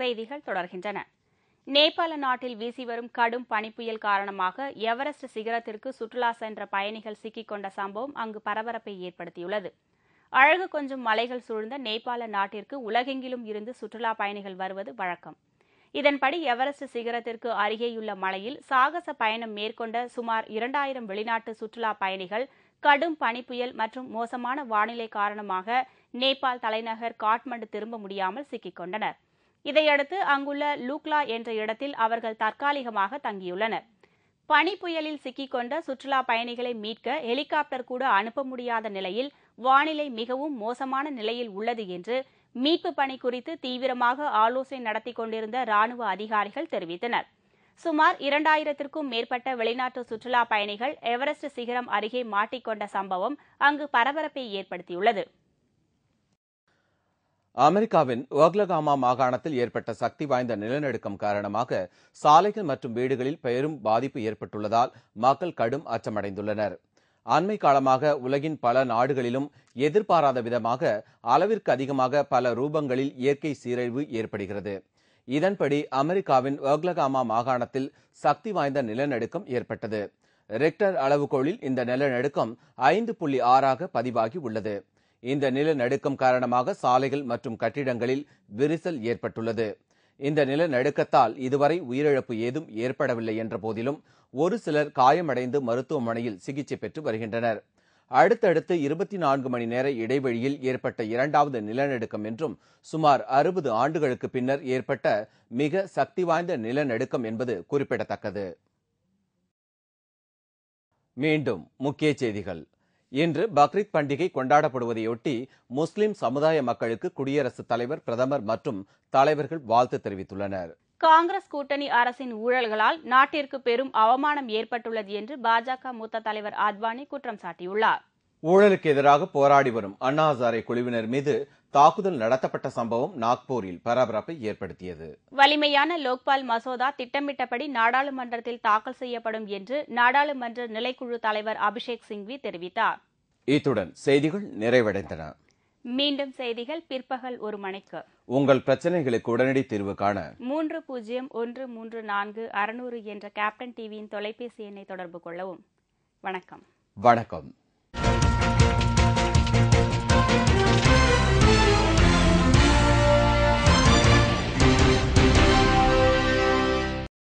செய்திகள் தொடர்கின்றன. நேபாள நாட்டில் வீசி வரும் கடும் பனிப்புயல் காரணமாக எவரெஸ்ட் சிகரத்திற்கு சுற்றுலா சென்ற பயணிகள் சிக்கிக்கொண்ட சம்பவம் அங்கு பரபரப்பை ஏற்படுத்தியுள்ளது. அழகு கொஞ்சம் மலைகள் சூழ்ந்த நேபாள நாட்டிற்கு உலகெங்கிலும் இருந்து சுற்றுலா பயணிகள் வருவது வழக்கம். இதன்படி எவரெஸ்ட் சிகரத்திற்கு அருகேயுள்ள மலையில் சாகச பயணம் மேற்கொண்ட சுமார் 2000 வெளிநாட்டு சுற்றுலா பயணிகள் கடும் பனிப்புயல் மற்றும் மோசமான வானிலை காரணமாக நேபாள் தலைநகர் காட்மண்டு திரும்ப முடியாமல் சிக்கிக் கொண்டனர். இதையடுத்து அங்குள்ள லூக்லா என்ற இடத்தில் அவர்கள் தற்காலிகமாக தங்கியுள்ளனர். பனிப்புயலில் சிக்கிக்கொண்ட சுற்றுலா பயணிகளை மீட்க ஹெலிகாப்டர் கூட அனுப்ப முடியாத நிலையில் வானிலை மிகவும் மோசமான நிலையில் உள்ளது என்று மீட்பு பணி குறித்து தீவிரமாக ஆலோசனை நடத்தி கொண்டிருந்த ராணுவ அதிகாரிகள் தெரிவித்தனர். சுமார் 2000க்கும் மேற்பட்ட வெளிநாட்டு சுற்றுலா பயணிகள் எவரெஸ்ட் சிகரம் அருகே மாட்டிக்கொண்ட சம்பவம் அங்கு பரபரப்பை ஏற்படுத்தியுள்ளது. அமெரிக்காவின் ஓக்லகாமா மாகாணத்தில் ஏற்பட்ட சக்தி வாய்ந்த நிலநடுக்கம் காரணமாக சாலைகள் மற்றும் வீடுகளில் பெரும் பாதிப்பு ஏற்பட்டுள்ளதால் மக்கள் கடும் அச்சமடைந்துள்ளனர். அண்மை காலமாக உலகின் பல நாடுகளிலும் எதிர்பாராத விதமாக அளவிற்கு அதிகமாக பல ரூபங்களில் இயற்கை சீரழிவு ஏற்படுகிறது. இதன்படி அமெரிக்காவின் ஓக்லகாமா மாகாணத்தில் சக்தி வாய்ந்த நிலநடுக்கம் ஏற்பட்டது. ரெக்டர் அளவுகோலில் இந்த நிலநடுக்கம் 5.6 பதிவாகி உள்ளது. இந்த நிலநடுக்கம் காரணமாக சாலைகள் மற்றும் கட்டிடங்களில் விரிசல் ஏற்பட்டுள்ளது. இந்த நிலநடுக்கத்தால் இதுவரை உயிரிழப்பு ஏதும் ஏற்படவில்லை என்ற போதிலும் ஒரு சிலர் காயமடைந்து மருத்துவமனையில் சிகிச்சை பெற்று வருகின்றனர். அடுத்தடுத்து 24 மணி நேர இடைவெளியில் ஏற்பட்ட இரண்டாவது நிலநடுக்கம் என்றும் சுமார் 60 ஆண்டுகளுக்கு பின்னர் ஏற்பட்ட மிக சக்தி வாய்ந்த நிலநடுக்கம் என்பது குறிப்பிடத்தக்கது. மீண்டும் முக்கிய செய்திகள். இன்று பக்ரீத் பண்டிகை கொண்டாடப்படுவதையொட்டி முஸ்லிம் சமுதாய மக்களுக்கு குடியரசுத் தலைவர், பிரதமர் மற்றும் தலைவர்கள் வாழ்த்து தெரிவித்துள்ளனர். காங்கிரஸ் கூட்டணி அரசின் ஊழல்களால் நாட்டிற்கு பெரும் அவமானம் ஏற்பட்டுள்ளது என்று பாஜக மூத்த தலைவர் அத்வானி குற்றம் சாட்டியுள்ளார். ஊழலுக்கு எதிராக போராடி வரும் அண்ணா ஹசாரே குழுவினர் மீது தாக்குதல் நடத்தப்பட்ட சம்பவம் நாக்பூரில் பரபரப்பை ஏற்படுத்தியது. வலிமையான லோக்பால் மசோதா திட்டமிட்டபடி நாடாளுமன்றத்தில் தாக்கல் செய்யப்படும் என்று நாடாளுமன்ற நிலைக்குழு தலைவர் அபிஷேக் சிங்வி தெரிவித்தார். இத்துடன் செய்திகள் நிறைவடைந்தன. மீண்டும் செய்திகள் பிற்பகல் 1 மணிக்கு. உங்கள் பிரச்சனைகளுக்கு உடனடி தீர்வு காண 30134600 என்ற கேப்டன் டிவியின் தொலைபேசி எண்ணை தொடர்பு கொள்ளவும். வணக்கம். வணக்கம்.